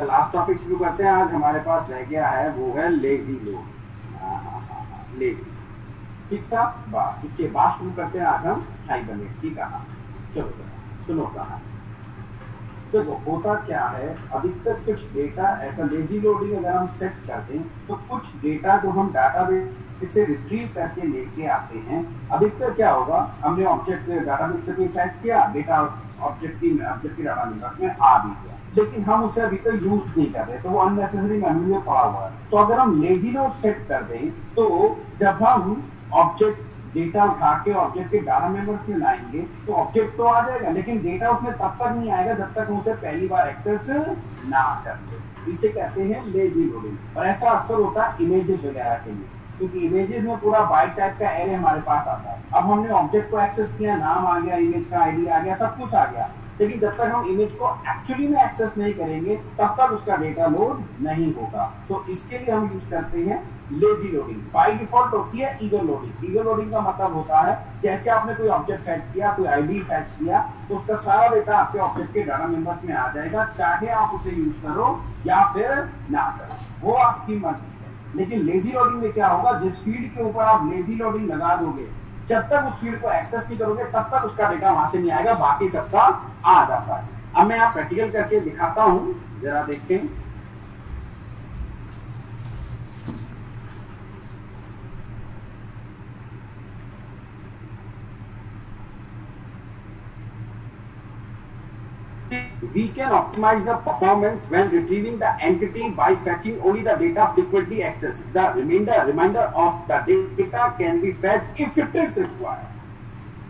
Last topic शुरू करते हैं। आज हमारे पास रह गया है वो है लेजी लोड। लेजी, ठीक सा। बस इसके बाद शुरू करते हैं आज हम हाइबरनेट की कहानी। चलो सुनो कहानी। देखो होता क्या है, अधिकतर कुछ डेटा ऐसा लेजी लोडिंग अगर हम सेट कर दें तो कुछ डेटा जो हम डाटाबेस से रिट्रीव करके लेके आते हैं, अधिकतर क्या होगा, हमने ऑब्जेक्ट डाटाबेस से कोई फैच किया डेटा, ऑब्जेक्ट की डाटाबेस में आ भी गया, लेकिन हम उसे अभी तक यूज नहीं कर रहे, तो वो अननेसेसरी मेमोरी में पड़ा हुआ है। तो अगर हम लेजी लोड सेट कर दें तो जब हम ऑब्जेक्ट डेटा उठा के ऑब्जेक्ट के डाटा मेंबर्स में लाएंगे तो ऑब्जेक्ट तो आ जाएगा, लेकिन डेटा उसमें तब तक नहीं आएगा जब तक हम उसे पहली बार एक्सेस ना कर ले। इसे कहते हैं लेजी लोडिंग। और ऐसा अक्सर होता है इमेजेस वगैरह के लिए, क्योंकि इमेजेस में पूरा बाइट टाइप का एरे हमारे पास आता है। अब हमने ऑब्जेक्ट को एक्सेस किया, नाम आ गया, इमेज का आईडी आ गया, सब कुछ आ गया, लेकिन जब तक हम इमेज को एक्चुअली में एक्सेस नहीं करेंगे तब तक उसका डेटा लोड नहीं होगा। तो इसके लिए हम यूज करते हैं लेजी लोडिंग। बाय डिफॉल्ट होती है ईगर लोडिंग। ईगर लोडिंग का मतलब होता है जैसे आपने कोई ऑब्जेक्ट फैच किया, कोई आईडी फैच किया, तो उसका सारा डेटा आपके ऑब्जेक्ट के डाटा मेंबर्स में आ जाएगा, चाहे आप उसे यूज करो या फिर ना करो, वो आपकी मर्जी है। लेकिन लेजी लोडिंग में क्या होगा, जिस फील्ड के ऊपर आप लेजी लोडिंग लगा दोगे, जब तक उस फील्ड को एक्सेस नहीं करोगे तब तक उसका डेटा वहां से नहीं आएगा, बाकी सबका आ जाता है। अब मैं आप प्रैक्टिकल करके दिखाता हूं, जरा देखें। We can optimize the performance when retrieving the entity by fetching only the data frequently accessed. The remainder of the data can be fetched if it is required.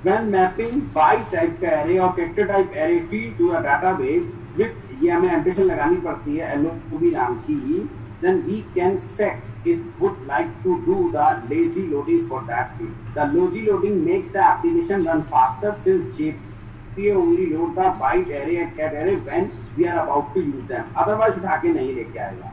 When mapping byte type का array और character type array field to a database with ये हमें एम्परेशन लगानी पड़ती है LOB नाम की, then we can set if would like to do the lazy loading for that field. The lazy loading makes the application run faster since JPA only load the byte array and cat array when we are about to use them. Otherwise उठा के नहीं लेके आएगा.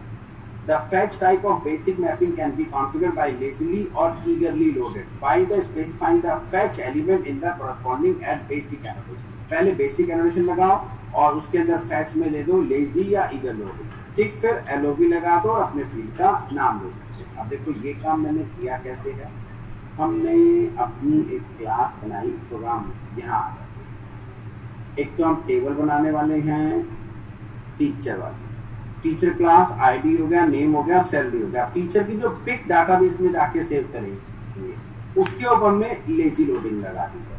The fetch type of basic mapping can be configured by lazily or eagerly loaded by the specifying the fetch element in the corresponding at basic annotation. पहले basic annotation लगाओ और उसके अंदर fetch में दे दो lazy या eager loaded, ठीक, फिर LOB लगा दो और अपने फील्ड का नाम दे सकते हैं। अब देखो ये काम मैंने किया कैसे है, हमने अपनी एक क्लास बनाई, प्रोग्राम यहाँ आ गया। एक तो हम टेबल बनाने वाले हैं टीचर वाली, टीचर क्लास आईडी हो गया, नेम हो गया, सैलरी हो गया। टीचर की जो पिक डाटाबेस में जाके सेव करेंगे उसके ऊपर में लेजी लोडिंग लगा दी है,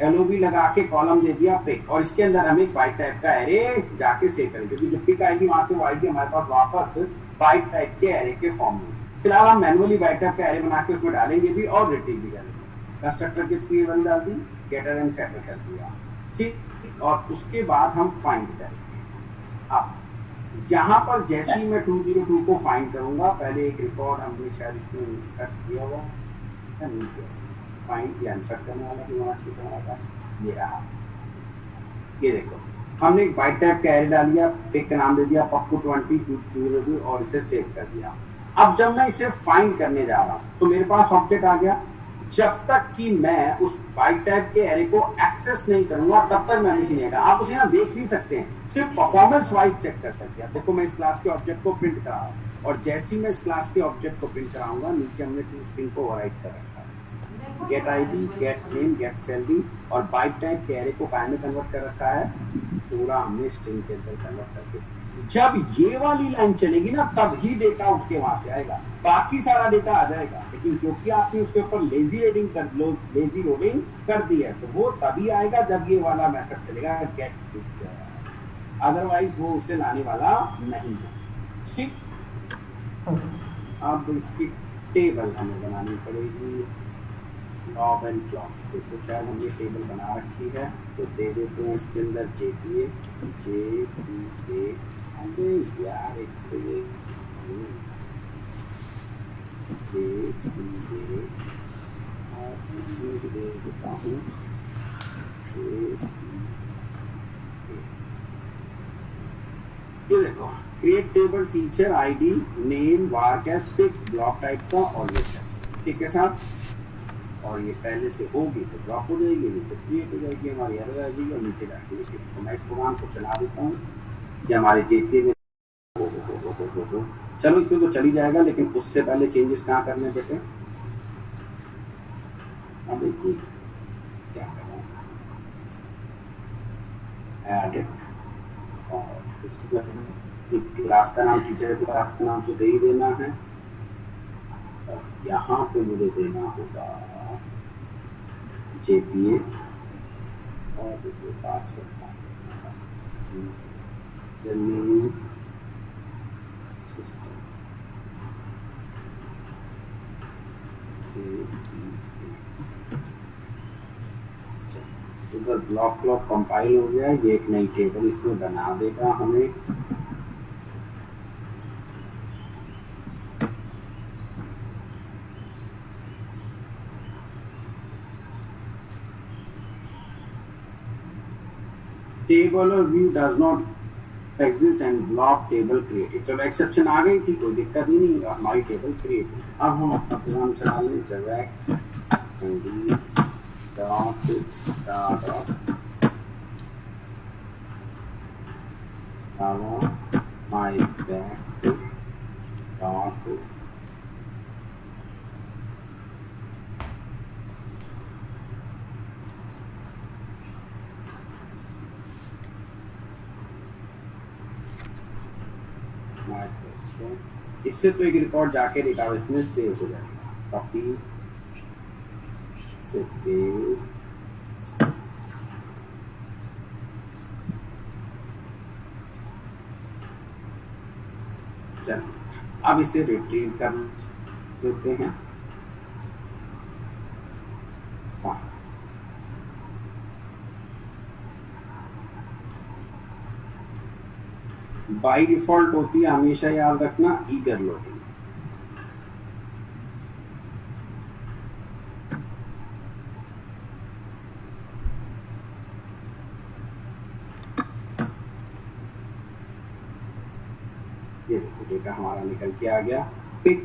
LOB लगा के कॉलम दे दिया पिक, और इसके अंदर हम एक बाइट टाइप का एरे जाके सेव करेंगे, क्योंकि जो पिक आएगी वहां से वो आएगी हमारे पास वापस बाइट टाइप के एरे के फॉर्म में। फिलहाल हम मैनुअली बाइट टाइप का एरे बना के उसमें डालेंगे भी और रिट्रीव भी करेंगे। कंस्ट्रक्टर के थ्रू वन डाल दी, गेटर एंड सेटर कर दिया, ठीक, और उसके बाद हम फाइंड करेंगे। अब यहाँ पर जैसे ही मैं 202 को फाइंड करूंगा, पहले एक रिकॉर्ड हमने शायद इसमें इंसर्ट किया हुआ है, नहीं किया, फाइंड या इंसर्ट करने वाला भी वहाँ से था, ये रहा, ये देखो हमने एक बाइट टाइप का एरे डाल दिया, पिक का नाम दे दिया पप्पू 20 और इसे सेव कर दिया। अब जब मैं इसे फाइंड करने जा रहा हूँ तो मेरे पास ऑब्जेक्ट आ गया, जब तक कि मैं उस बाइट टाइप के एरे को एक्सेस नहीं करूंगा तब तक मैं नहीं आएगा। आप उसे ना देख नहीं सकते हैं, सिर्फ परफॉर्मेंस वाइज चेक कर सकते हैं। देखो मैं इस क्लास के ऑब्जेक्ट को प्रिंट करा रहा हूं, और जैसे ही मैं इस क्लास के ऑब्जेक्ट को प्रिंट कराऊंगा, नीचे हमने टू स्ट्रिंग को ओवरराइट कर रखा है, get ID, get name, get salary, और बाइट टाइप के एरे को काय में कन्वर्ट कर रखा है, पूरा हमने स्ट्रिंग के अंदर कन्वर्ट करके। जब ये वाली लाइन चलेगी ना तब ही डेटा उठ के वहां से आएगा, बाकी सारा डेटा आ जाएगा, लेकिन क्योंकि आपने उसके ऊपर लेजी लोडिंग कर दी है तो वो तभी आएगा जब ये वाला मेथड चलेगा गेट पिक्चर, अदरवाइज वो उसे लाने वाला नहीं है, ठीक। अब इसकी टेबल हमें बनानी पड़ेगी, लॉग एंड क्लॉक। देखो शायद हमने टेबल बना रखी है तो दे देते हैं इसके अंदर JPA यार एक और इसमें भी दे देता हूँ ये देखो, create table teacher ID name var cat pick block type का और ये सब ठीक है साहब, और ये पहले से होगी तो ब्लॉक हो जाएगी, नहीं तो क्रिएट हो जाएगी, हमारी एरर आ जाएगी और नीचे डाल देगी। तो मैं इस प्रोग्राम को चला देता हूँ, ये हमारे JPA में हो हो। चलो इसमें तो चली जाएगा, लेकिन उससे पहले चेंजेस कहाँ करने बेटे? अब ये क्या करना, एडिट, और इसको क्लास का नाम, टीचर क्लास का नाम तो दे ही देना है। यहाँ पे मुझे देना होगा JPA और पासवर्ड सिस्टम। उधर ब्लॉक कंपाइल हो गया, ये एक नई टेबल इसमें बना देगा हमें। टेबल और view does not exist and block table created. चलो एक्सेप्शन आ गई थी, कोई दिक्कत ही नहीं, हमारी टेबल क्रिएट। अब हम अपना प्रोग्राम चला लें, जब dot start my back dot इससे तो एक रिकॉर्ड जाके डेटाबेस में सेव हो जाएगा। कॉपी से पेस्ट, चलिए अब इसे रिट्रीव कर देते हैं। बाई डिफॉल्ट होती है, हमेशा याद रखना, ईगर लोडिंग। ये देखो डेटा हमारा निकल के आ गया, पिक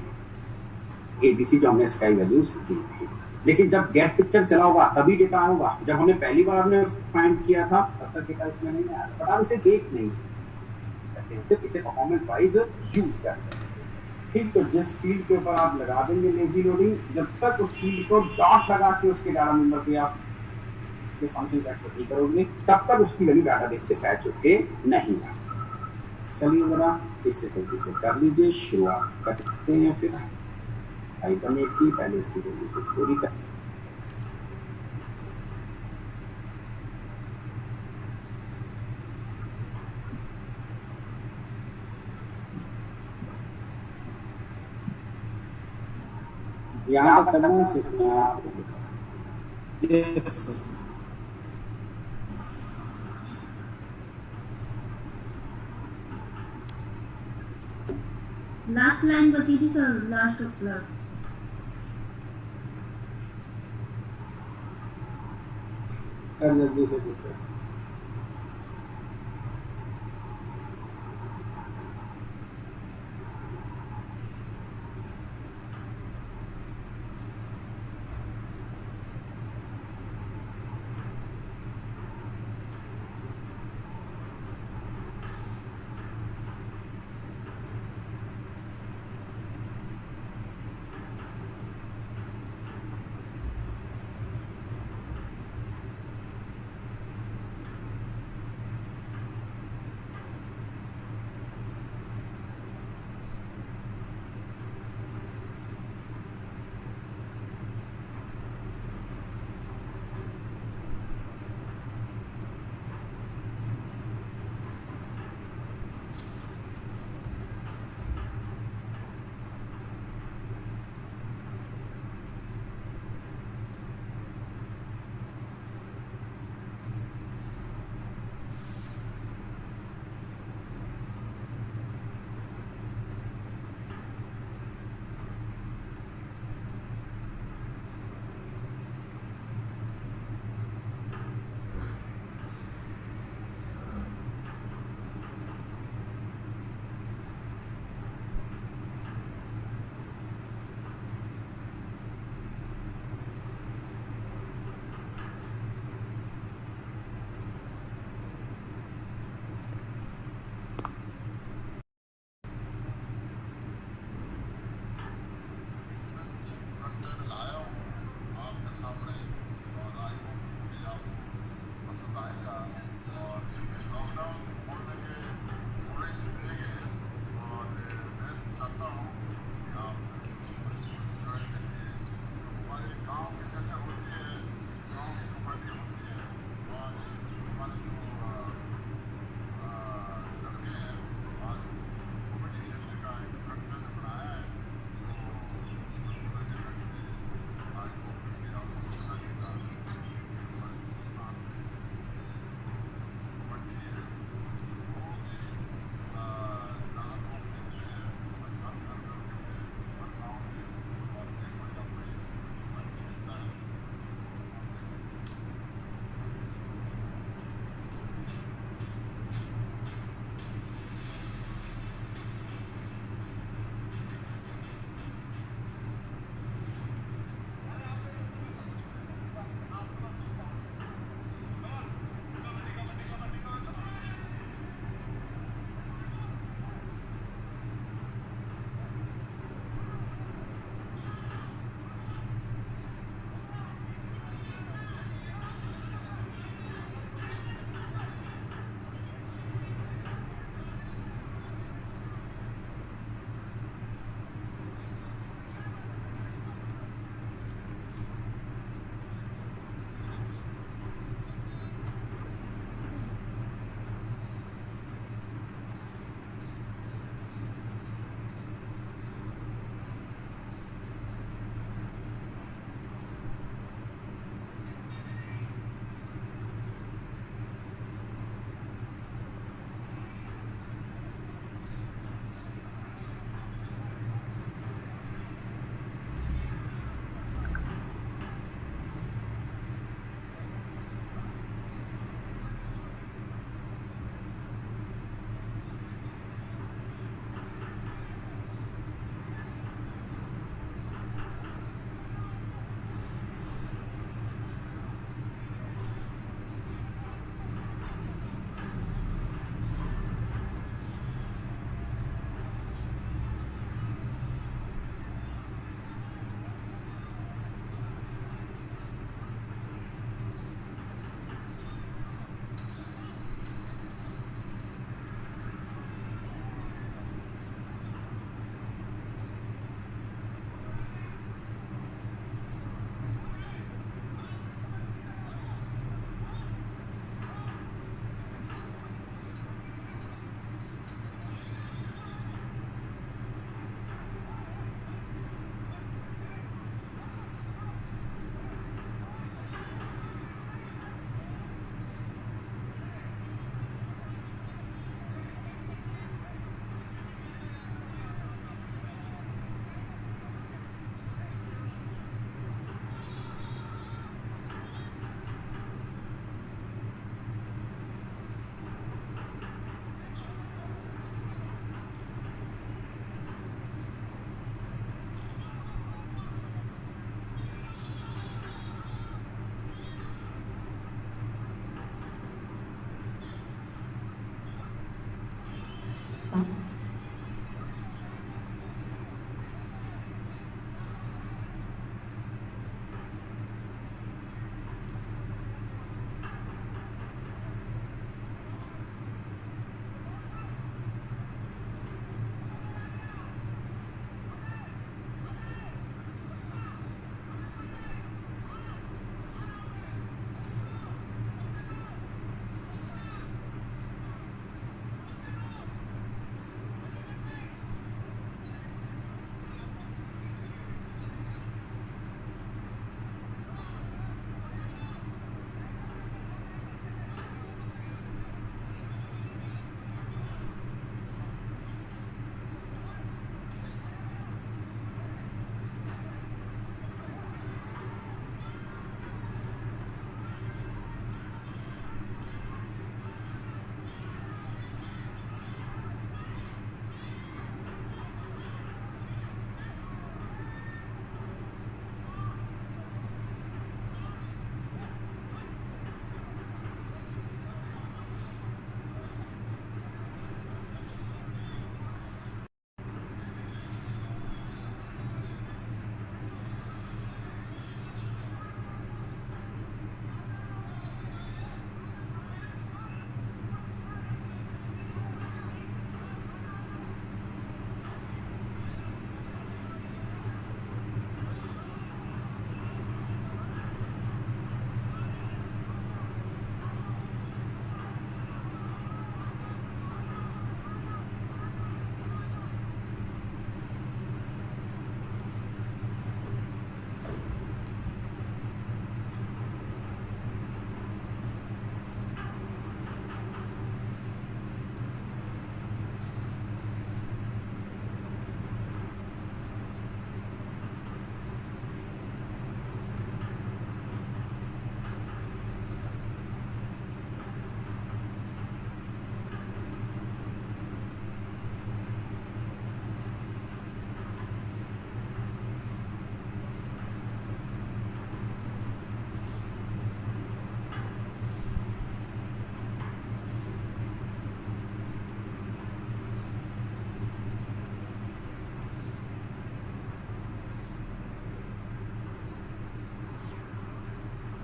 ABC जो हमने स्काई वैल्यूज दी थी। लेकिन जब गेट पिक्चर चला होगा तभी डेटा आएगा। जब हमने पहली बार हमने फाइंड किया था तब तक डेटा इसमें नहीं आया, बट आप इसे देख नहीं सकते, सिर्फ इसे परफॉर्मेंस वाइज यूज करते हैं। ठीक, तो जिस फील्ड के ऊपर आप लगा देंगे लेजी लोडिंग, जब तक उस फील्ड को डॉट लगा के उसके डाटा नंबर पे आप फंक्शन का एक्सेस नहीं करोगे, तब तक उसकी वैल्यू डाटाबेस से फैच होके नहीं आएगी। चलिए जरा इससे जल्दी से कर लीजिए, शुरुआत करते हैं। फिर हाइपरनेट की पहले इसकी वैल्यू से पूरी कर, यहाँ तक करना सीखना है आपको। लास्ट लाइन बची थी सर, लास्ट प्लॉट कर जल्दी से देखो।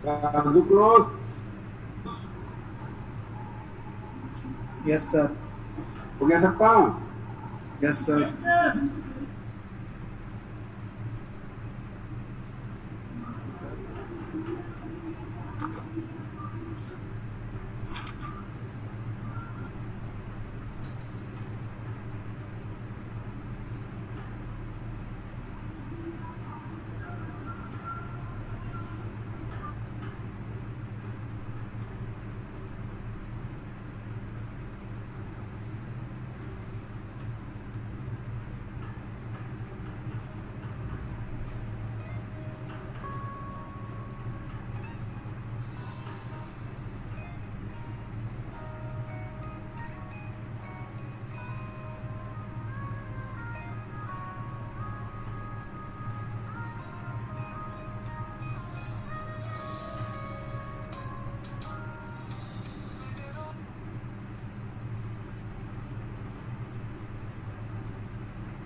Too close. Yes, sir. हो गया सबका? Yes, sir. Yes, sir.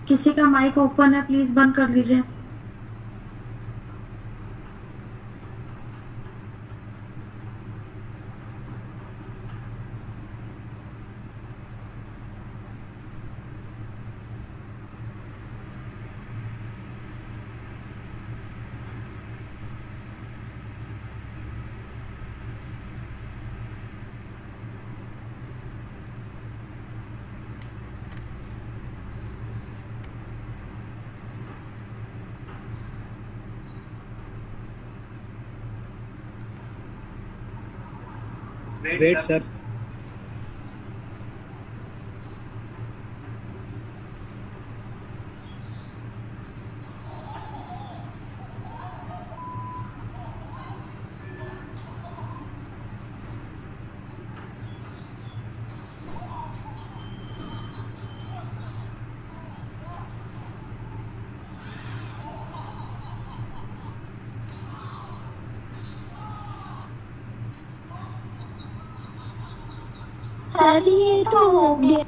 किसी का माइक ओपन है, प्लीज बंद कर दीजिए। Wait, sir. ये तो हो गया।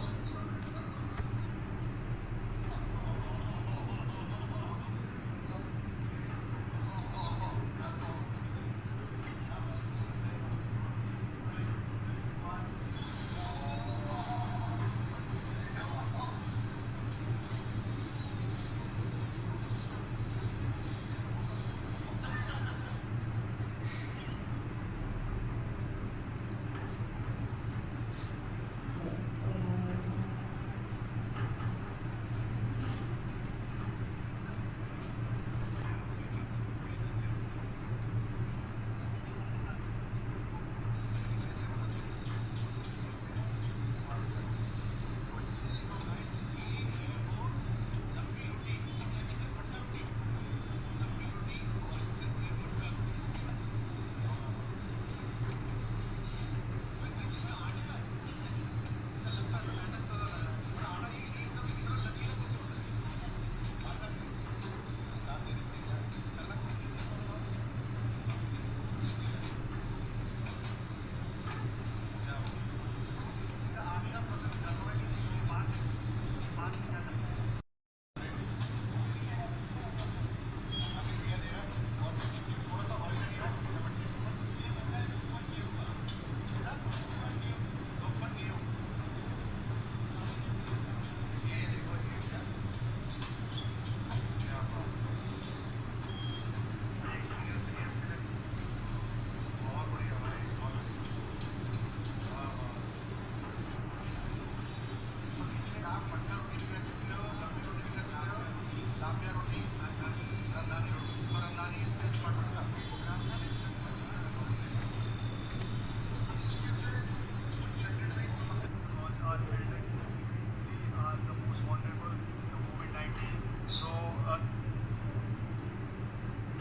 So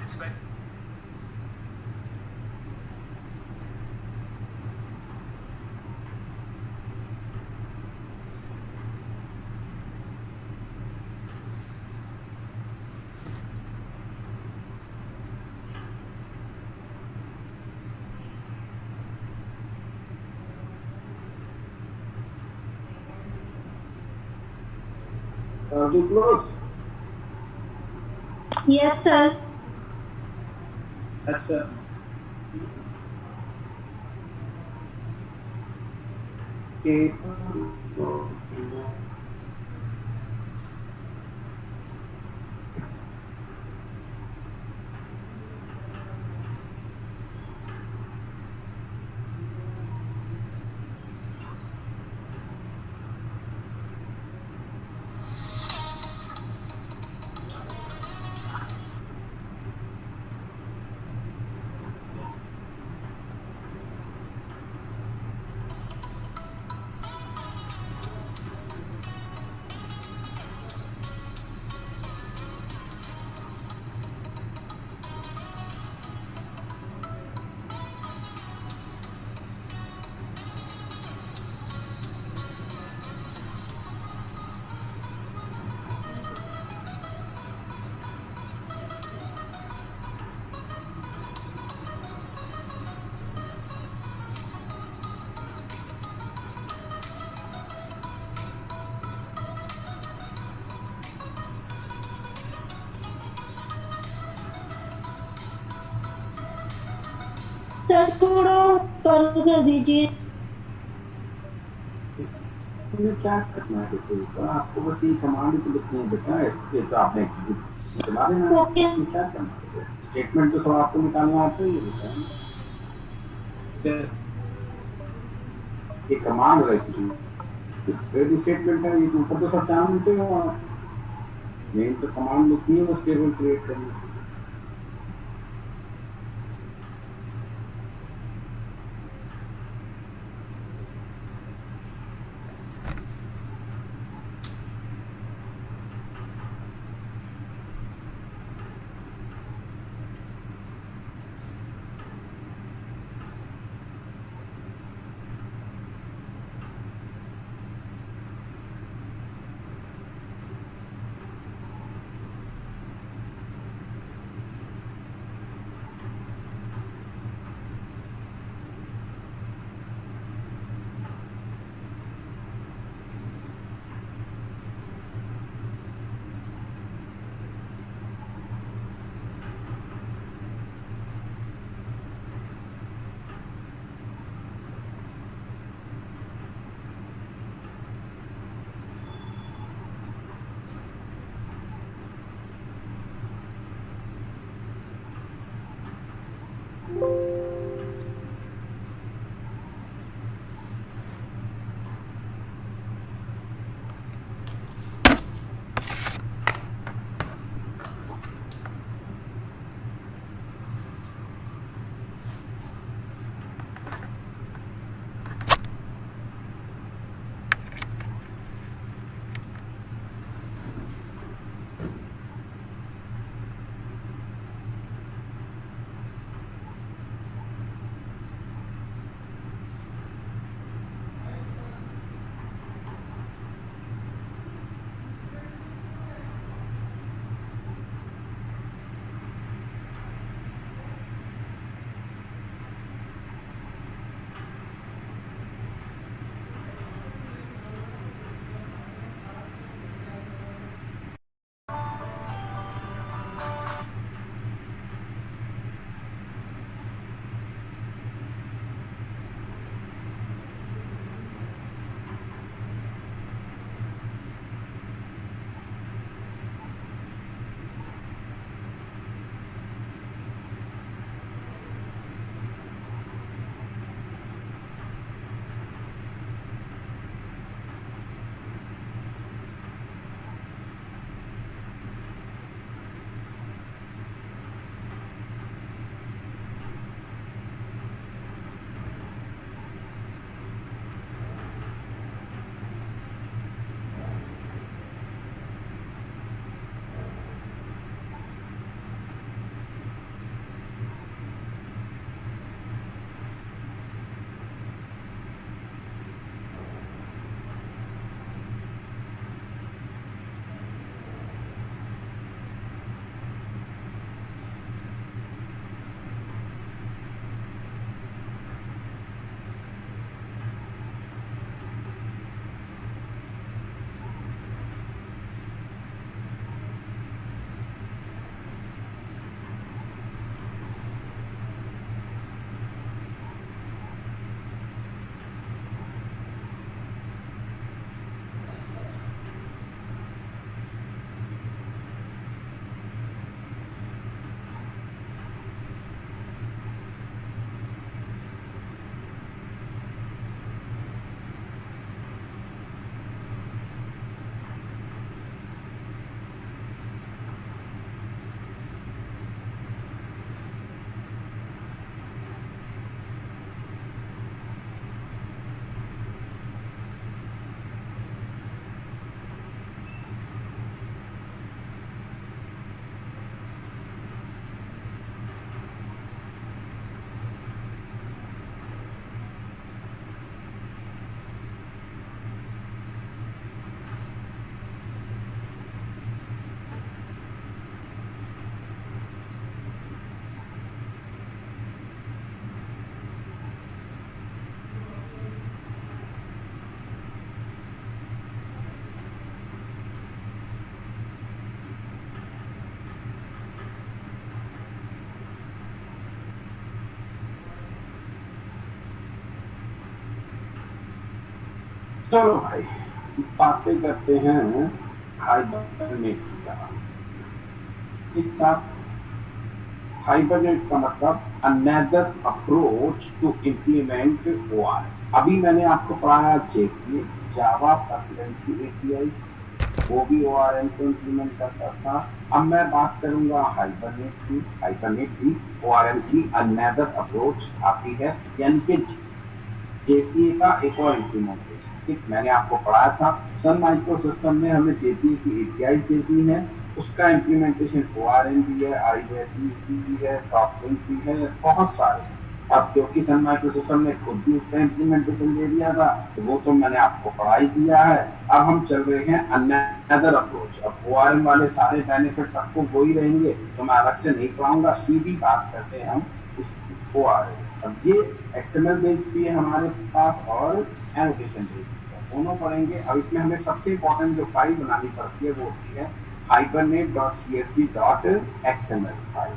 it's been Too close. Yes, sir. Yes, sir. के सर थोड़ा कॉल कर दीजिए। इसमें क्या करना है बेटे, तो आपको बस ये कमांड तो लिखनी है बेटा, इसके तो आपने चला देना है। ओके। इसमें क्या करना है, स्टेटमेंट तो सब आपको निकालना आता ही है बेटा। ये कमांड रखी ट्रेड स्टेटमेंट है, ये ऊपर तो सब जानते हो आप, मेन तो कमांड लिखनी है, बस टेबल क्रिएट करनी है। चलो भाई बातें करते हैं हाइबरनेट की। एक साथ हाइबरनेट का मतलब another approach to implement ORM। अभी मैंने आपको पढ़ाया JPA, जावा पर्सिस्टेंसी API, वो भी ORM को इम्प्लीमेंट करता था। अब मैं बात करूंगा हाइबरनेट की। हाइबरनेट भी ORM की अनदर अप्रोच आती है, यानी कि JPA का एक और इम्प्लीमेंटेशन। ठीक, मैंने आपको पढ़ाया था सन माइक्रो सिस्टम में हमने JPA की API दे दी है, उसका इम्प्लीमेंटेशन ORM भी है, IBET भी है, टॉपलिंक भी है, बहुत सारे। अब क्योंकि सन माइक्रो सिस्टम ने खुद भी उसका इम्प्लीमेंटेशन दे दिया था, तो वो तो मैंने आपको पढ़ा ही दिया है। अब हम चल रहे हैं अनदर अप्रोच। अब ORM वाले सारे बेनिफिट्स आपको वो ही रहेंगे, तो मैं अलग से नहीं पढ़ाऊंगा, सीधी बात करते हैं हम इस ORM। अब ये XML बेस्ड भी है हमारे पास और एनोटेशन बेस्ड है, दोनों पढ़ेंगे। अब इसमें हमें सबसे इंपॉर्टेंट जो फाइल बनानी पड़ती है वो होती है hibernate.cfg.xml फाइल।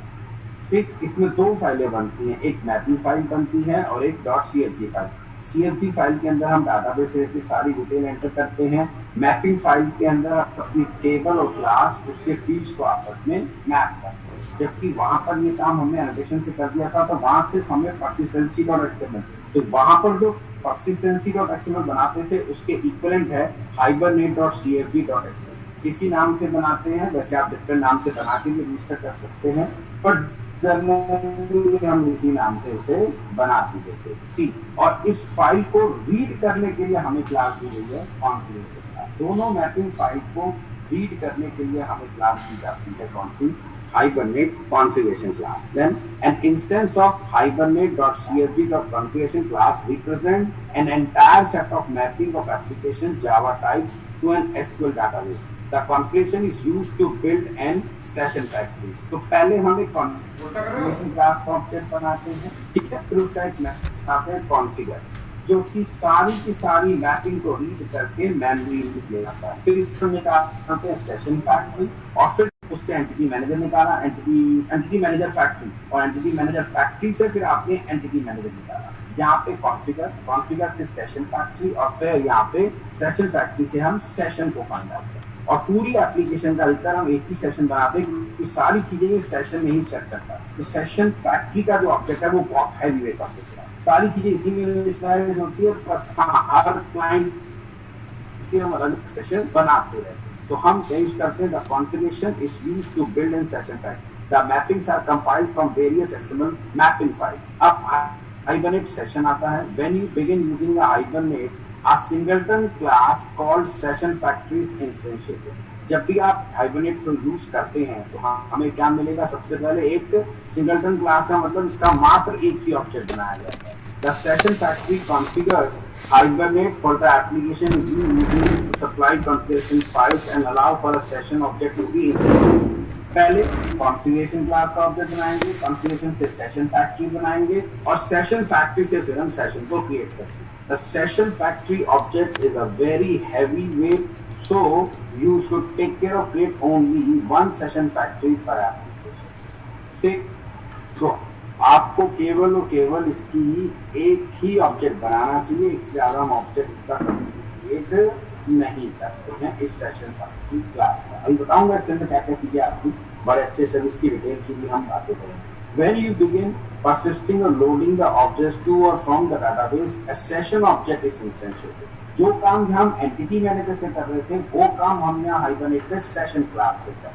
ठीक, इसमें दो फाइलें बनती हैं, एक मैपिंग फाइल बनती है और एक .cfg फाइल। CFG फाइल के अंदर हम डाटाबेस की सारी डिटेल एंटर करते हैं, मैपिंग फाइल के अंदर अपनी टेबल और क्लास उसके फील्ड्स को आपस में मैप करते हैं। जबकि वहां पर ये काम हमने एनोटेशन से कर दिया था, तो वहां सिर्फ हमें persistency.xml, तो वहां पर जो persistency.xml बनाते थे उसके इक्विवेलेंट है hibernate.cfg.xml। इसी नाम से बनाते हैं, वैसे आप डिफरेंट नाम से बना के भी रजिस्टर कर सकते हैं, पर जनरली हम इसी नाम से इसे बना भी देते हैं। सी, और इस फाइल को रीड करने के लिए हमें क्लास दी गई है कॉन्फ़िगरेशन क्लास। दोनों मैपिंग फाइल को रीड करने के लिए हमें क्लास दी जाती है कौन सी? Hibernate configuration class. Then an instance of hibernate.cfg.configuration class represent an entire set of mapping of application Java types to an SQL database. The configuration is used to build an session factory. तो पहले हम एक configuration class का object बनाते हैं, ठीक है, फिर उसका एक मैसेज आता है configure, जो कि सारी की सारी मैपिंग को रीड करके मेमोरी में ले जाता है। फिर इसको निकालते हैं सेशन फैक्ट्री, और फिर उससे एंटिटी मैनेजर निकाला, एंटिटी मैनेजर फैक्ट्री, और एंटिटी मैनेजर फैक्ट्री से फिर आपने एंटिटी मैनेजर निकाला। यहाँ पे कॉन्फ़िगर से सेशन फैक्ट्री, और फिर यहाँ पे सेशन फैक्ट्री से हम सेशन को फाइंड आउट करते हैं। और पूरी एप्लीकेशन का अधिकतर हम एक ही सेशन बनाते हैं, क्योंकि सारी चीजें ये सेशन में ही सेट करता है। तो सेशन फैक्ट्री का जो ऑब्जेक्ट है वो बहुत हैवी वेट ऑब्जेक्ट है, सारी चीजें इसी में इनिशियलाइज होती है। बस हाँ, हर क्लाइंट के हम अलग सेशन बनाते रहते हैं। तो हम यूज करते हैं the configuration is used to build in session factory. The mappings are compiled from various XML mapping files. अब Hibernate सेशन आता है। When you begin using the Hibernate, a singleton class called session factory is instantiated. जब भी आप Hibernate को use करते हैं तो हमें क्या मिलेगा? सबसे पहले एक सिंगलटन क्लास का मतलब इसका मात्र एक ही ऑब्जेक्ट बनाया जाता है। The session factory configures Hibernate for the application using to supply configuration files and allow for a session object to be instantiated. पहले कॉन्फ़िगरेशन क्लास का ऑब्जेक्ट बनाएंगे, कॉन्फ़िगरेशन से सेशन फैक्ट्री बनाएंगे, और सेशन फैक्ट्री से फिर हम सेशन को क्रिएट करेंगे। The session factory object is a very heavy weight, so you should take care of create only one session factory per application. ठीक, so आपको केवल और केवल इसकी एक ही ऑब्जेक्ट बनाना चाहिए, इससे ज़्यादा हम ऑब्जेक्ट इसका क्रिएट नहीं करते हैं इस सेशन फैक्ट्री क्लास का। अभी बताऊंगा इसके अंदर क्या क्या चीजें आपकी बड़े अच्छे से इसकी डिटेल की भी हम बातें करेंगे। When you begin persisting or loading the objects to or from the database, a session object is instantiated. जो काम हम एंटिटी मैनेजर से कर रहे थे वो काम हम यहाँ Hibernate में सेशन क्लास से करते हैं।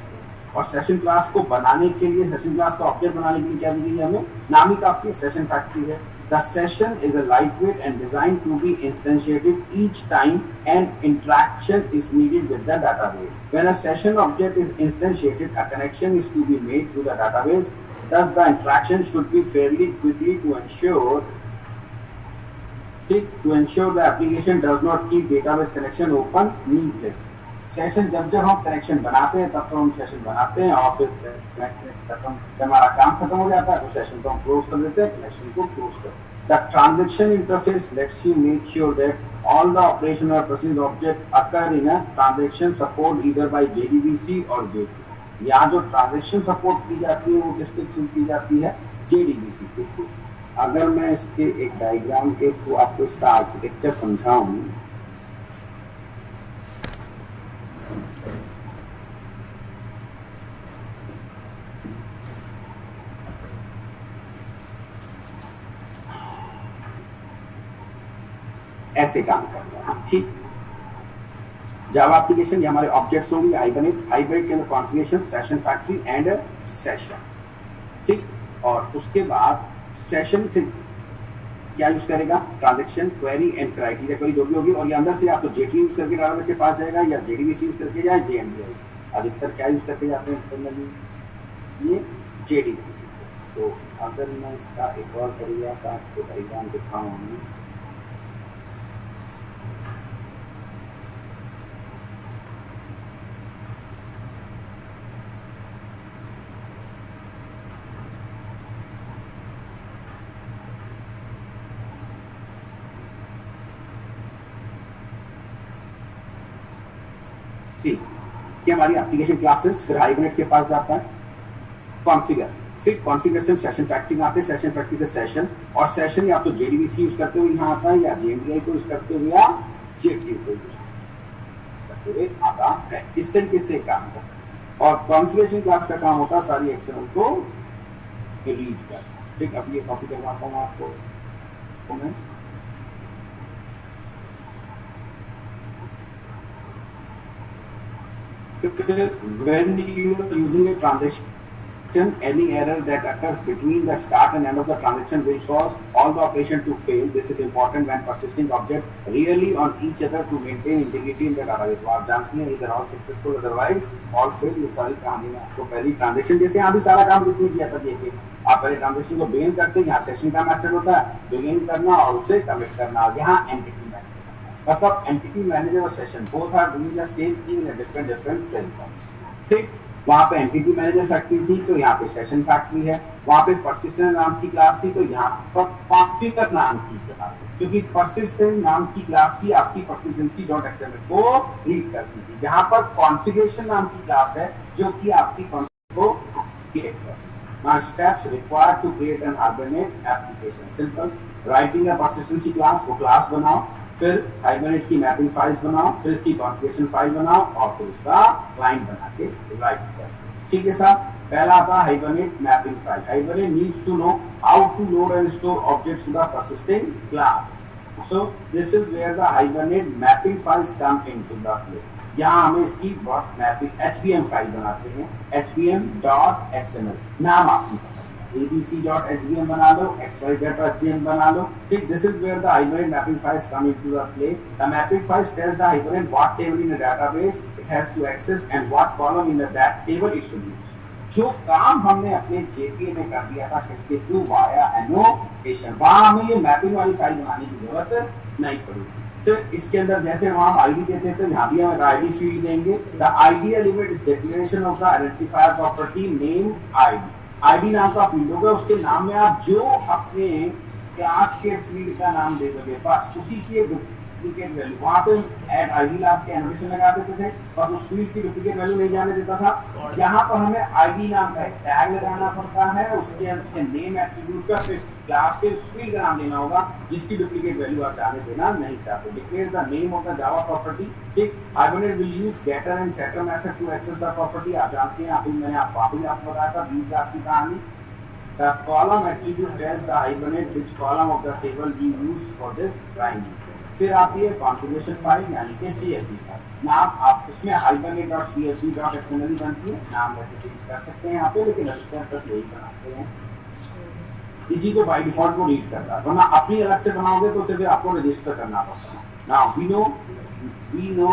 और सेशन क्लास को बनाने के लिए, सेशन क्लास का ऑब्जेक्ट बनाने के लिए क्या दी है हमें? नाम ही काफी है, सेशन फैक्ट्री है। The session is a lightweight and designed to be instantiated each time an interaction is needed with the database. When a session object is instantiated, a connection is to be made to the database. Thus, the interaction should be fairly quickly to ensure the application does not keep database connection open needlessly. Session जब हम connection बनाते हैं तब तो हम session बनाते हैं, और फिर जब हमारा काम खत्म हो जाता है तो सेशन को हम क्लोज कर देते हैं, कनेक्शन को क्लोज कर। The transaction interface lets you make sure that all the operation or processing object occur in a transaction support either by JDBC or JP। यहाँ जो ट्रांजैक्शन सपोर्ट की जाती है वो किसके थ्रू की जाती है? JDBC के थ्रू। अगर मैं इसके एक डायग्राम के थ्रू आपको इसका आर्किटेक्चर समझाऊं ऐसे काम करते हैं। ठीक, जावा एप्लीकेशन ये हमारे ऑब्जेक्ट्स होंगे, हाइब्रिड के अंदर configuration, session factory and session. ठीक, और उसके बाद सेशन से क्या यूज करेगा, transaction, query and criteria query जो भी होगी, और ये अंदर से आप तो जेटी यूज करके डाटाबेस के पास जाएगा या जेडीबीसी यूज करके जाए, जेएमबीआई अधिकतर क्या यूज करके जाते हैं इंटरनली, ये जेडीबीसी। तो अगर मैं इसका एक और तरीका सा आपको डायग्राम दिखाऊं, कि हमारी एप्लीकेशन क्लासेस, फिर हाइब्रिड के पास जाता है कॉन्फ़िगर, फिर कॉन्फ़िगरेशन सेशन फैक्ट्री में आते हैं, सेशन फैक्ट्री से सेशन, और सेशन या तो जेडीबीसी यूज करते हुए यहाँ आता है या जेएमबीआई को यूज करते हुए या जेटी को यूज करते हुए आता है। इस तरीके से काम होता है। और कॉन्फ़िगरेशन क्लास का काम होता है सारी एक्सएमएल को रीड करना। ठीक, अब ये कॉपी करवाता हूँ आपको मैं। When you are using a transaction, any error that occurs between the start and end of the transaction will cause all the operation to fail. This is important when persisting objects really on each other to maintain integrity in the database. आप जानती हैं either all successful, otherwise all fail। ये सारी कहानी में आपको पहली transaction, जैसे यहाँ भी सारा काम किसने किया था, देखिए आप पहले ट्रांजेक्शन को बिगिन करते हैं, यहाँ सेशन का मेथड होता है, बिगिन करना और उसे कमिट करना, और यहाँ एंटिटी मतलब एंटिटी मैनेजर और session both are doing the same thing in different frameworks. ठीक, वहाँ पे एंटिटी मैनेजर फैक्ट्री थी तो यहाँ पे सेशन फैक्ट्री है, वहाँ पे परसिस्टेंट नाम की क्लास थी तो यहाँ पर कॉन्फ़िगर नाम की क्लास है, क्योंकि परसिस्टेंट नाम की क्लास ही आपकी परसिस्टेंसी डॉट एक्सएमएल को रीड करती थी। यहाँ पर कॉन्फ़िगरेशन नाम की क्लास है जो कि आपकी कॉन्फ़िगर को क्रिएट करती है। Now steps required to create an Hibernate application. Simple, writing a persistency class, वो क्लास बनाओ, फिर हाइबरनेट की मैपिंग फाइल्स बनाओ, फिर इसकी कॉन्फ़िगरेशन फाइल बनाओ और फिर उसका क्लाइंट बना के राइट करो। ठीक है साहब, पहला आता है Hibernate mapping file. Hibernate needs to know how to load and store objects to the persistent class. So this is where the Hibernate mapping files come into the play. यहाँ हमें इसकी मैपिंग एचबीएम फाइल बनाते हैं, hbm.xml नाम आपकी abc.hbm बना लो, xyz.hbm बना लो। ठीक, this is where the Hibernate mapping files come into the play. The mapping files tells the Hibernate what table in a database it has to access and what column in that table it should use. जो काम हमने अपने JPA में कर दिया था किसके through, via annotation, वहां हमें ये मैपिंग वाली फाइल बनाने की जरूरत नहीं पड़ी। फिर इसके अंदर जैसे वहां आईडी देते थे, यहाँ भी हम आईडी फील्ड देंगे। The ID element is declaration of the identifier property name ID. ID नाम का फील्ड होगा, उसके नाम में आप जो अपने क्लास के फील्ड का नाम दे दोगे बस उसी की डुप्लीकेट वैल्यू। वहां पे ऐड आईडी लाभ के एनिमेशन लगा देते थे और उस फील्ड की डुप्लीकेट वैल्यू नहीं जाने देता था। यहाँ पर हमें आईडी नाम का टैग लगाना पड़ता है, उसके नेम एट्रीब्यूट का, फिर क्लास के फील्ड का नाम देना होगा जिसकी डुप्लीकेट वैल्यू आप जाने देना नहीं चाहते। Declare the name of the Java property. ठीक, Hibernate will use getter and setter method to access the property. आप जानते हैं, अभी मैंने आपको बताया था बी क्लास की कहानी। The column attribute tells the Hibernate which column of the table we use for this primary। फिर आती है कॉन्फ़िगरेशन फाइल यानी कि CSV फाइल। नाम आप उसमें hibernate.csv.xml बनती है, नाम वैसे चेंज कर सकते हैं यहाँ पे, लेकिन अधिकतर यही बनाते हैं। इसी को बाय डिफॉल्ट को रीड करता है, वरना अपनी अलग से बनाओगे तो फिर आपको रजिस्टर करना पड़ता है। Now we know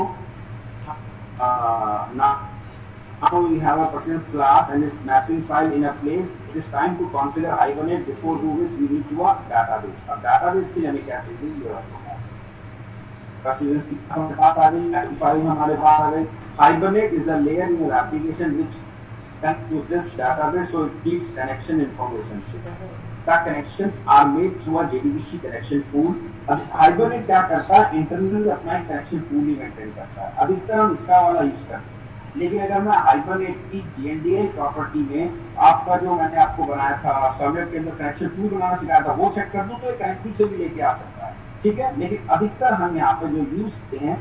now we have a persistence class and its mapping file in a place. It is time to configure Hibernate. Before doing this we need to a database। अब database के लिए हमें क्या चाहिए, ये persistence की हमारे पास आ गई, mapping file हमारे पास आ गई। Hibernate is the layer in your application which connects to this database, so it needs connection information। The connections are made through a JDBC connection pool। अब Hibernate क्या करता है, इंटरनली अपना कनेक्शन पूल ही maintain करता है। अधिकतर हम इसका वाला यूज करते हैं, लेकिन अगर मैं हाइबरनेट की जीएनडीएल प्रॉपर्टी में आपका जो मैंने आपको बनाया था सर्वलेट के अंदर कनेक्शन टूल बनाना सिखाया था वो चेक कर दूं तो कनेक्ट टूल से भी लेके आ सकता है। ठीक है, लेकिन अधिकतर हम यहाँ पे जो यूज करते हैं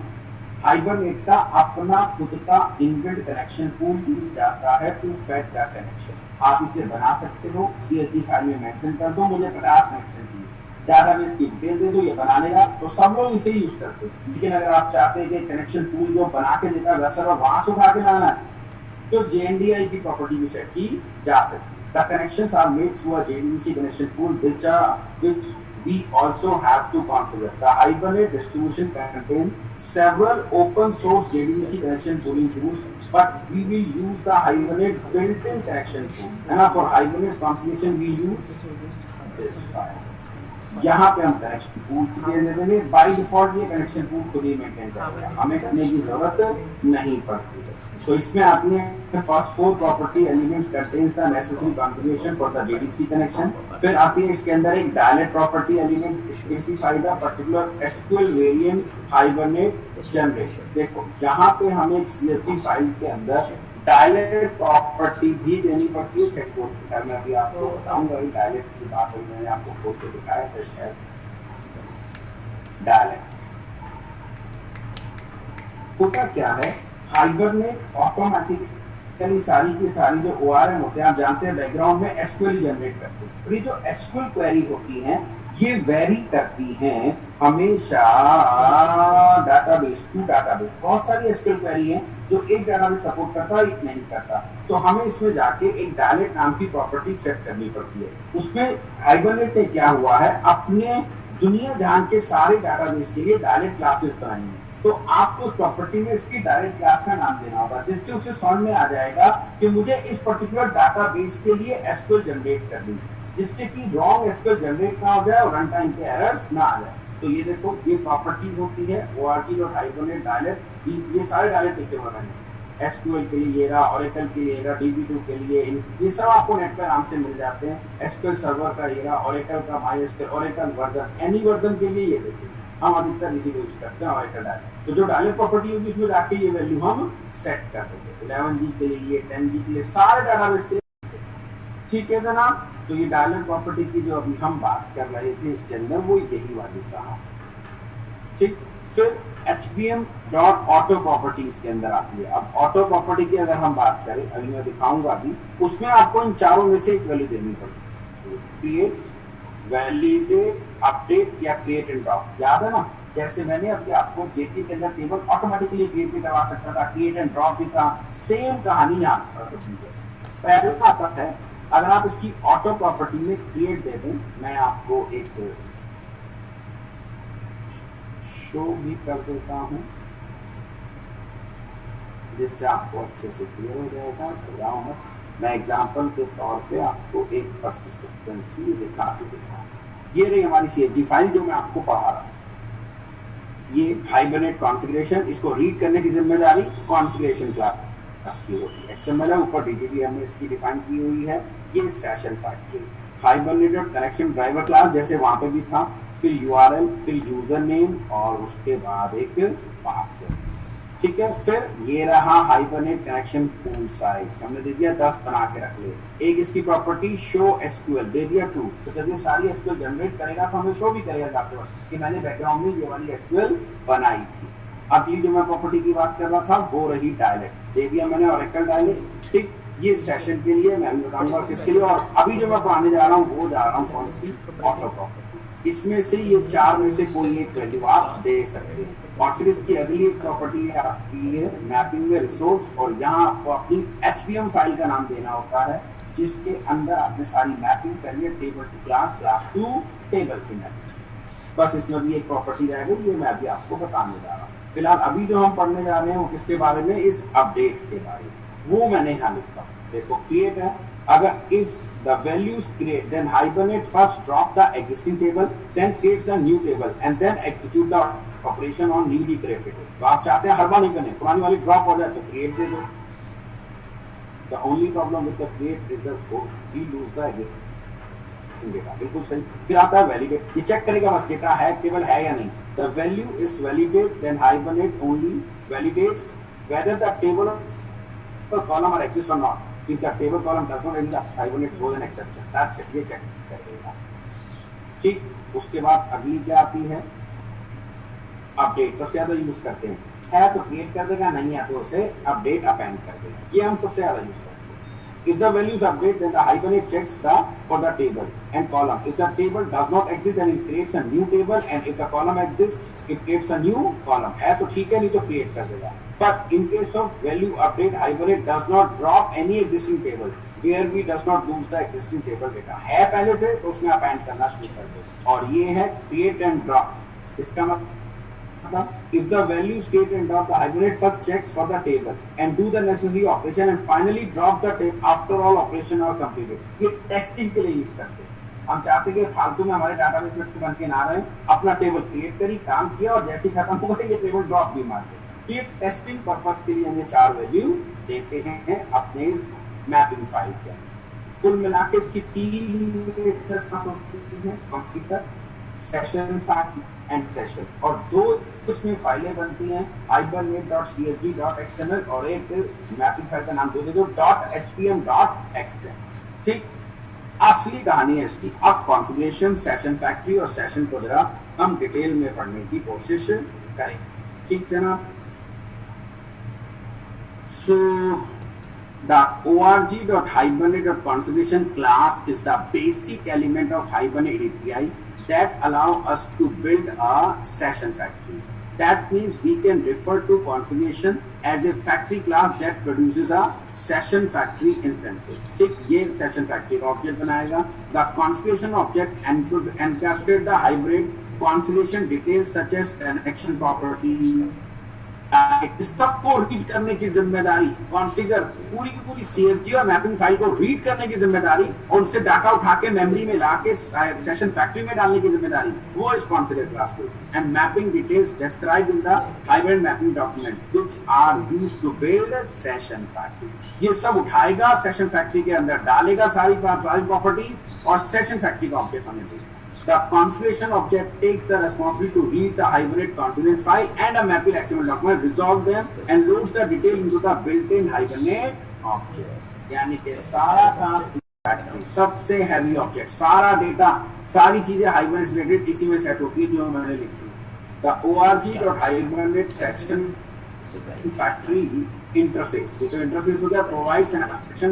हाइबरनेट का अपना खुद का इनबिल्ट कनेक्शन पूल यूज जाता है टू फेड द कनेक्शन। आप इसे बना सकते हो, CSV फाइल में मेंशन कर दो मुझे 50 कनेक्शन चाहिए, डाटाबेस की डिटेल दे दो, ये बना लेगा, तो सब लोग इसे यूज करते हैं। लेकिन अगर आप चाहते हैं कि कनेक्शन पूल जो बना के देता है वैसा वहां से उठा के लाना है, तो JNDI की प्रॉपर्टी भी सेट की जा सकती है। The connections are made through a JDBC connection pool which we also have to configure. The Hibernate distribution contains several open source JDBC connection pooling tools, but we will use the Hibernate built-in connection pool. And for Hibernate configuration we use this file. यहाँ पे हम connection pool के दे देंगे, by default ये connection pool खुद ही maintain करेगा, हमें करने की जरूरत नहीं पड़ती है। तो इसमें आती है first 4 property elements contains the necessary configuration for the JDBC connection. फिर आती है इसके अंदर एक dialect property element specify the particular SQL variant hibernate generation. देखो यहाँ पे हमें एक CSV फाइल के अंदर डायलेक्ट प्रॉपर्टी भी देनी पड़ती है। खैर मैं अभी आपको बताऊंगा, डायलेक्ट की बात मैंने आपको खोल के दिखाया था शायद। डायलेक्ट होता क्या है, हाइबरनेट ऑटोमेटिकली सारी की सारी जो ORM होते हैं, आप जानते हैं बैकग्राउंड में SQL जनरेट करते हैं। ये जो SQL क्वेरी होती है ये वेरी करती हैं हमेशा डाटाबेस टू डाटाबेस। बहुत सारी SQL क्वेरी है जो एक डाटाबेस सपोर्ट करता है, एक नहीं करता, तो हमें इसमें जाके एक डायलेक्ट नाम की प्रॉपर्टी सेट करनी पड़ती है। उसमें हाइबरनेट ने क्या हुआ है, अपने दुनिया जहान के सारे डाटाबेस के लिए डायलेक्ट क्लासेस बनाई हैं। तो आपको उस प्रॉपर्टी में इसकी डायरेक्ट क्लास का नाम देना होगा, जिससे उसे समझ में आ जाएगा कि मुझे इस पर्टिकुलर डाटाबेस के लिए SQL जनरेट करनी है, जिससे कि रॉन्ग SQL जनरेट ना हो जाए और रन टाइम पे एरर्स ना आ जाए। तो ये देखो ये प्रॉपर्टी होती है org.hibernate डायलेक्ट, ये सारे डायलेक्ट लिखे हुए हैं। SQL के लिए ये रहा, Oracle के लिए ये रहा, DB2 के लिए, ये सब आपको नेट पर आराम से मिल जाते हैं। SQL सर्वर का ये रहा, Oracle का MySQL, Oracle version, any version के लिए ये देखिए हम अधिकतर इसी को यूज करते हैं Oracle डायलेक्ट। तो जो डायलेक्ट प्रॉपर्टी होगी उसमें जाके ये वैल्यू हम सेट कर देंगे, 11G के लिए, 10G के लिए, सारे डाटाबेस के लिए। ठीक है जनाब, तो ये डायलेक्ट प्रॉपर्टी की जो अभी हम बात कर रहे थे इसके अंदर वो यही वाली कहा। ठीक, फिर HBM.auto प्रॉपर्टी इसके अंदर आती है। अब ऑटो प्रॉपर्टी की अगर हम बात करें, अभी मैं दिखाऊंगा अभी, उसमें आपको इन चारों में से एक वैल्यू देनी पड़ेगी, क्रिएट, वैलिडेट, अपडेट या क्रिएट एंड ड्रॉप। याद है ना, जैसे मैंने अभी आपको जेपी के अंदर टेबल ऑटोमेटिकली क्रिएट भी करवा सकता था, क्रिएट एंड ड्रॉप भी था, सेम कहानी यहाँ पर पहले आता है। अगर आप इसकी ऑटो प्रॉपर्टी में क्रिएट दे दें, मैं आपको एक शो भी कर देता हूं जिससे आपको अच्छे से क्लियर हो जाएगा। घबराओ मत, मैं एग्जांपल के तौर पे आपको एक परसिस्टेंसी दिखा के दिखा। ये रही हमारी CSV फाइल जो मैं आपको पढ़ा रहा हूँ। ये हाइबरनेट कॉन्फ़िगरेशन, इसको रीड करने की जिम्मेदारी कॉन्फ़िगरेशन क्लास की होती है। XML है, ऊपर DTD हमने इसकी डिफाइन की हुई है। ये session factory, hibernated connection driver class जैसे वहां पे भी था, फिर URL, फिर यूजर नेम और उसके बाद एक पासवर्ड। ठीक है, फिर ये रहा हाइबरनेट कनेक्शन पूल साइज, हमने दे दिया 10 बना के रख ले। एक इसकी प्रॉपर्टी शो SQL दे दिया ट्रू, तो जब ये सारी SQL जनरेट करेगा तो हमें शो भी करेगा जाते वक्त कि मैंने बैकग्राउंड में ये वाली SQL बनाई थी। अगली जो मैं प्रॉपर्टी की बात कर रहा था वो रही डायलेक्ट, दे दिया मैंने Oracle डायलेक्ट। ठीक, ये सेशन के लिए मैं बताऊंगा किसके लिए, और अभी जो मैं पढ़ाने जा रहा हूँ वो जा रहा हूँ कौन सी, ऑटो प्रॉपर्टी। इसमें से ये चार में से कोई एक वैल्यू आप दे सकते हैं। और फिर इसकी अगली एक प्रॉपर्टी है आपकी है मैपिंग में रिसोर्स, और यहाँ आपको अपनी HBM फाइल का नाम देना होता है जिसके अंदर आपने सारी मैपिंग करनी है, table to class, class to table की मैपिंग। बस इसमें भी एक प्रॉपर्टी रह गई, ये मैं अभी आपको बताने जा रहा हूँ। फिलहाल अभी जो हम पढ़ने जा रहे हैं वो किसके बारे में, इस अपडेट के बारे में, वो मैंने यहाँ लिखा। देखो क्रिएट है, अगर if the values create then hibernate first drop the existing table then creates the new table and then execute the operation on newly created table। तो आप चाहते हैं हर बार नहीं बने, पुरानी वाली ड्रॉप हो जाए तो क्रिएट दे दो। the only problem with the create is the we lose the existing data। बिल्कुल सही। फिर आता है वैलिडेट, ये चेक करेगा बस डेटा है, टेबल है या नहीं। the value is validate then hibernate only validates whether the table or column are exist or not। If the table column does not exist, hibernate throws an exception। That's it, ये check करेगा। ठीक, उसके बाद अगली क्या आती है, update, सबसे ज्यादा यूज करते हैं। है तो क्रिएट कर देगा, नहीं है तो उसे अपडेट अपेंड कर देगा। ये हम सबसे ज्यादा यूज करते हैं। If the values update, then the Hibernate checks for the table and column. If the table does not exist, then it creates a new table, and if the column exists, it creates a new column. है तो ठीक है, नहीं तो create कर देगा। But in case of value update, Hibernate does not drop any existing table. Where we does not lose the existing table data. है पहले से तो उसमें append करना शुरू कर दो। और ये है create and drop। इसका मतलब if the value state and drop, the Hibernate first checks for the table and do the necessary operation and finally drop the table after all operation are completed. ये testing के लिए use करते हैं। हम चाहते हैं कि फालतू में हमारे डाटाबेस में बन के ना रहे, अपना टेबल क्रिएट करी, काम किया और जैसे ही खत्म हुआ ये टेबल ड्रॉप भी मार दे। ये टेस्टिंग पर्पस के लिए हम ये 4 वैल्यू देते हैं अपने इस मैपिंग फाइल के अंदर। कुल मिला के इसकी 3 होती है, configure, session fact and session, और 2 उसमें फाइलें बनती हैं, hibernate.csv.xml और एक मैपिंग फाइल का नाम दे दो .htm.xml। ठीक, असली कहानी है इसकी। अब कॉन्फ़िगरेशन, सेशन फैक्ट्री और सेशन को जरा हम डिटेल में पढ़ने की कोशिश करें। ठीक है ना? सो the org.hibernate.configuration class is the basic element of Hibernate API that allow us to build a session factory. That means we can refer to configuration as a factory class that produces a session factory instances. ठीक, ये session factory का object बनाएगा। The configuration object encapsulates the hybrid configuration details such as connection properties, सबको read करने की जिम्मेदारी, configure पूरी की पूरी CFG और मैपिंग फाइल को रीड करने की जिम्मेदारी और उससे डाटा उठा के मेमोरी में लाके सेशन फैक्ट्री में डालने की जिम्मेदारी वो इस कॉन्फ़िगर क्लास को। And mapping details described in the hybrid mapping document which are used to build a session factory. ये सब उठाएगा, सेशन फैक्ट्री के अंदर डालेगा सारी प्रॉपर्टीज और सेशन फैक्ट्री का ऑब्जेक्ट हमें देगा। The configuration object takes the responsibility to read the Hibernate configuration file and a mapping XML document, resolve them and loads the detail into the built-in Hibernate object. यानी कि सारा काम सबसे heavy object, सारा data, सारी चीजें Hibernate related इसी में सेट होती है जो मैंने लिखी। The org.hibernate section factory interface, ये तो इंटरफेस हो गया, provides an action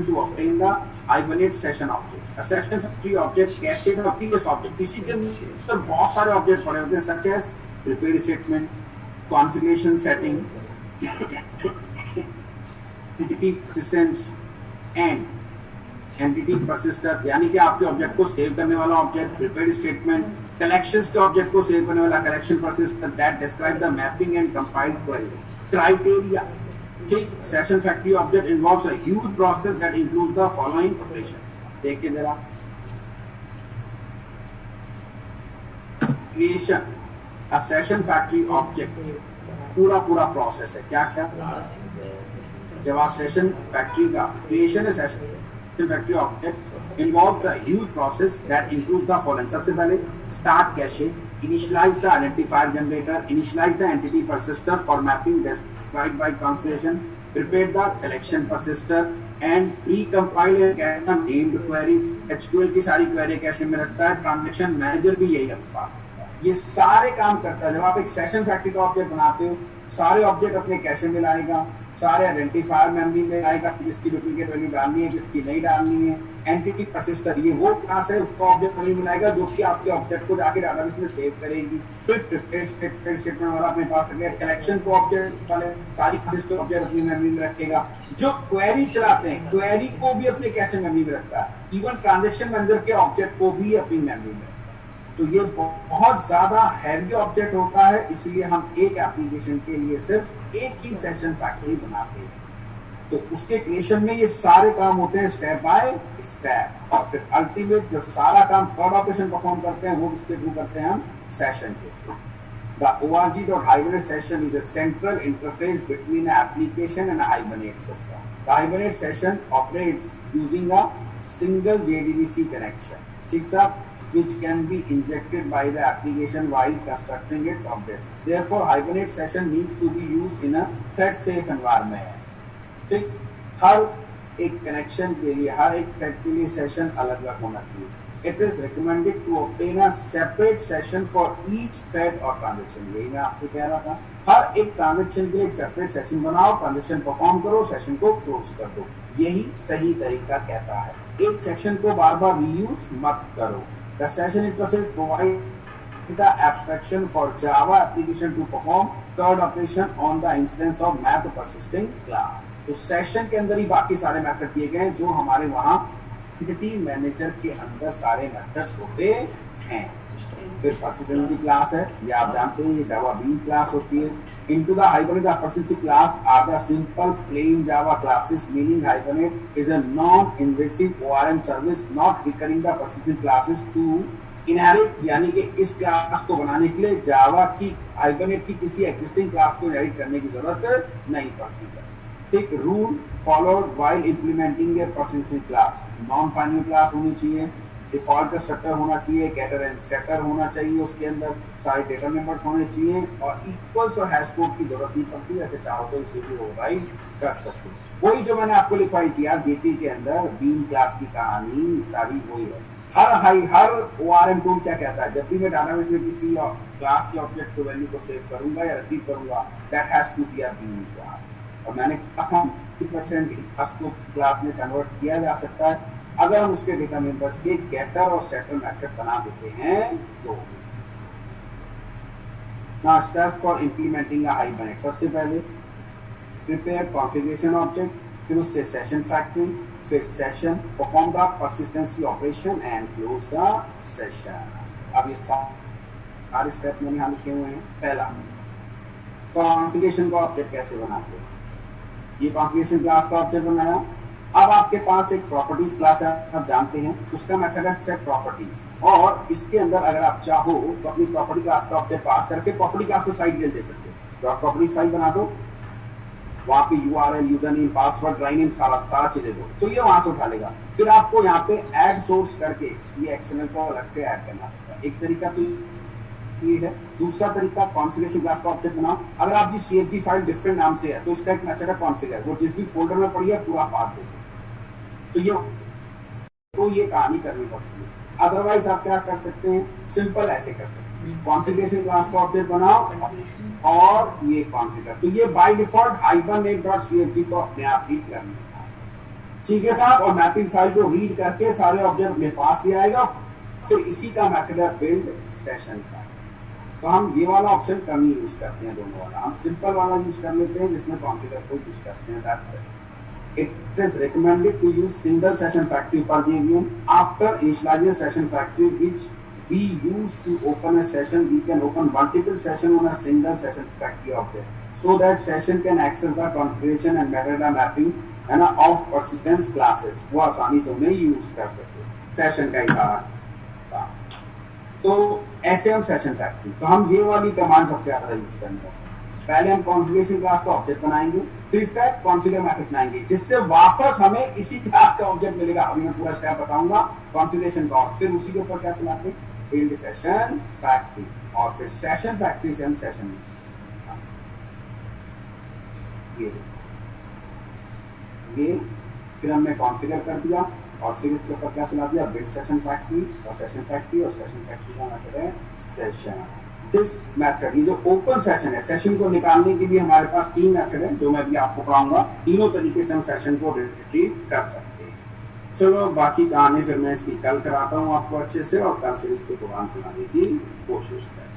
to obtain the Hibernate session object. A session factory object cascade of previous object, इसी के अंदर बहुत सारे ऑब्जेक्ट पड़े होते हैं such as prepare statement, configuration setting, entity persistence and entity persister, यानी कि आपके ऑब्जेक्ट को सेव करने वाला ऑब्जेक्ट, prepare statement, collections के ऑब्जेक्ट को सेव करने वाला collection persister that describe the mapping and compiled queries, criteria। ठीक, session factory object involves a huge process that includes the following operation। देखिए जरा, creation a session factory object, पूरा process है। क्या क्या? जब आप सेशन फैक्ट्री का क्रिएशन है, session factory object involve the huge process that includes the following. सबसे पहले start cache, initialize the identifier generator, initialize the entity persister for mapping described by configuration, prepare the collection persister and precompile and cache the named queries. HQL की सारी query cache में रखता है, transaction manager भी यही रखता है। ये सारे काम करता है। जब आप एक सेशन फैक्ट्री का ऑब्जेक्ट बनाते हो, सारे ऑब्जेक्ट अपने कैशे में लाएगा, सारे आइडेंटिफायर मेमोरी में लाएगा, किसकी डुप्लीकेट वैल्यू डालनी है, किसकी नहीं डालनी है। एंटिटी परसिस्टर, ये वो क्लास है, उसका ऑब्जेक्ट मेमोरी में लाएगा जो कि आपके ऑब्जेक्ट को जाके डाटाबेस में सेव करेगी। फिर प्रिपेयर स्टेटमेंट वाला अपने पास रखेगा, कलेक्शन को ऑब्जेक्ट वाले सारी क्लासेस को ऑब्जेक्ट अपनी मेमोरी में रखेगा। जो क्वेरी चलाते हैं, क्वेरी को भी अपने कैशे मेमोरी में रखता है, इवन ट्रांजैक्शन मैनेजर के ऑब्जेक्ट को भी अपनी मेमोरी में। तो ये बहुत ज्यादा हैवी ऑब्जेक्ट होता है, इसलिए हम एक एप्लीकेशन के लिए सिर्फ एक ही सेशन फैक्ट्री बनाते हैं। तो उसके क्रिएशन में ये सारे काम होते हैं स्टेप बाय स्टेप, और फिर अल्टीमेट जो सारा काम कोड ऑपरेशन परफॉर्म करते हैं वो किसके थ्रू करते हैं? हम सेशन के through. The org.hibernate session is a central interface between an application and a Hibernate system. The Hibernate session operates using a single JDBC connection, ठीक साहब, which can be injected by the application while constructing its object. Therefore, Hibernate session needs to be used in a thread-safe environment. ठीक, हर एक connection के लिए, हर एक thread के लिए session अलग अलग होना चाहिए। It is recommended to obtain a separate session for each thread or transaction. यही मैं आपसे कह रहा था, हर हर एक ट्रांजेक्शन के लिए एक सेपरेट सेशन बनाओ, ट्रांजेक्शन परफॉर्म करो, सेशन को क्लोज कर दो। यही सही तरीका कहता है। एक सेक्शन को बार बार रीयूज मत करो। The session interface provide the abstraction for Java application to perform third operation on the instance of mapped persisting class। तो सेशन के अंदर ही बाकी सारे मेथड दिए गए हैं जो हमारे वहां एंटिटी मैनेजर के अंदर सारे मेथड्स होते हैं। फिर परसिस्टेंसी क्लास है, ये आप जानते हैं, ये जावा बीन क्लास होती है। Into the Hibernate, the persistent class are the simple plain Java classes, meaning Hibernate is a non-invasive ORM service, not recurring the persistent classes to inherit, यानी कि इस क्लास को बनाने के लिए जावा की हाइबरनेट की किसी एग्जिस्टिंग क्लास को इनहेरिट करने की जरूरत नहीं पड़ती है। ठीक, rule followed while implementing a persistent class, non final class होनी चाहिए, डिफॉल्ट कंस्ट्रक्टर होना चाहिए, गेटर एंड सेटर होना चाहिए, उसके अंदर सारे डेटा मेंबर्स होने चाहिए और इक्वल्स और हैश कोड की जरूरत नहीं पड़ती। ऐसे चाहो तो इसे भी ओवरराइड कर सकते हो। वही जो मैंने आपको लिखवाई थी यार जेपी के अंदर बीन क्लास की कहानी सारी वही है। हर ORM टूल क्या कहता है, जब भी मैं डाटाबेस में किसी क्लास के ऑब्जेक्ट को वैल्यू को सेव करूंगा या रिट्रीव करूंगा, that has to be a bean class. और मैंने कहा 50% क्लास को क्लास में कन्वर्ट किया जा सकता है अगर हम उसके डेटा मेंबर्स के गेटर और सेटर मेथड बना देते हैं तो। Now steps for implementing a hibernate. सबसे पहले प्रिपेयर कॉन्फ़िगरेशन ऑब्जेक्ट, फिर उससे सेशन फैक्ट्री, फिर session perform the persistency operation and close the session. अब ये सारे स्टेप मैंने यहाँ लिखे हुए हैं। पहला, कॉन्फ़िगरेशन का ऑब्जेक्ट कैसे बनाते हैं। ये कॉन्फ़िगरेशन क्लास का ऑब्जेक्ट बनाया। अब आपके पास एक प्रॉपर्टीज क्लास है, आप जानते हैं, उसका मेथड है सेट प्रॉपर्टीज। और इसके अंदर अगर आप चाहो तो अपनी प्रॉपर्टी क्लास का ऑब्जेक्ट पास करके प्रॉपर्टी क्लास को साइड दे सकते हो। प्रॉपर्टी फाइल बना दो, वहां पे URL, user name, password, dry name, सारा चीजें दो, तो ये वहां से उठा लेगा। फिर आपको यहाँ पे ऐड सोर्स करके ये XML को अलग से ऐड करना होगा। एक तरीका तो ये है। दूसरा तरीका, कॉन्फ़िगरेशन क्लास का ऑब्जेक्ट बनाओ। अगर आपकी CFG फाइल डिफरेंट नाम से है तो उसका एक मेथड है कॉन्फ़िगर, वो जिस भी फोल्डर में पड़ी है पूरा पाथ दे। तो ये कहानी करनी पड़ती है। अदरवाइज आप क्या कर सकते हैं, सिंपल ऐसे कर सकते हैं, कॉन्फ़िगरेशन क्लास का ऑब्जेक्ट बनाओ और ये कॉन्फ़िगर। तो ये बाय डिफॉल्ट hibernate.cfg को अपने आप रीड करना है, ठीक है साहब। और मैपिंग फाइल को रीड करके सारे ऑब्जेक्ट मेरे पास ले आएगा। फिर इसी का मेथड है बिल्ड सेशन फाइल। तो हम ये वाला ऑप्शन कम ही यूज करते हैं, दोनों वाला। हम सिंपल वाला यूज कर लेते हैं जिसमें कॉन्फ़िगर को यूज करते हैं। That's it. It is recommended to use single session factory per JVM. After initializing session factory, which we use to open a session, we can open multiple session on a single session factory object, so that session can access the configuration and metadata mapping and of persistence classes. वो आसानी से उन्हें use कर सकते हैं। Session का ही था। तो ऐसे हम सेशन फैक्ट्री, तो हम ये वाली कमांड सबसे ज्यादा यूज करेंगे। पहले हम कॉन्फ़िगरेशन क्लास का ऑब्जेक्ट बनाएंगे, फिर इसका कॉन्फ़िगर मेथड चलाएंगे जिससे वापस हमें इसी क्लास का ऑब्जेक्ट मिलेगा। अभी मैं पूरा स्टेप बताऊंगा कॉन्फ़िगरेशन का। और फिर उसी के ऊपर क्या चलाते हैं, बिल्ड सेशन फैक्ट्री, और फिर सेशन फैक्ट्री से हम सेशन ये फिर हमने कॉन्फ़िगर कर दिया और फिर इसके ऊपर क्या चला दिया, बिल्ड सेशन फैक्ट्री और सेशन फैक्ट्री, और सेशन फैक्ट्री का मेथड है सेशन। दिस मेथड, ये जो ओपन सेशन है, सेशन को निकालने के लिए हमारे पास 3 मेथड है जो मैं भी आपको पढ़ाऊंगा। तीनों तरीके से हम सेशन को रिट्रीव कर सकते हैं। चलो बाकी कहानी फिर मैं इसकी कल कराता हूँ आपको अच्छे से, और कल फिर इसके प्रोग्राम चलाने की कोशिश करें।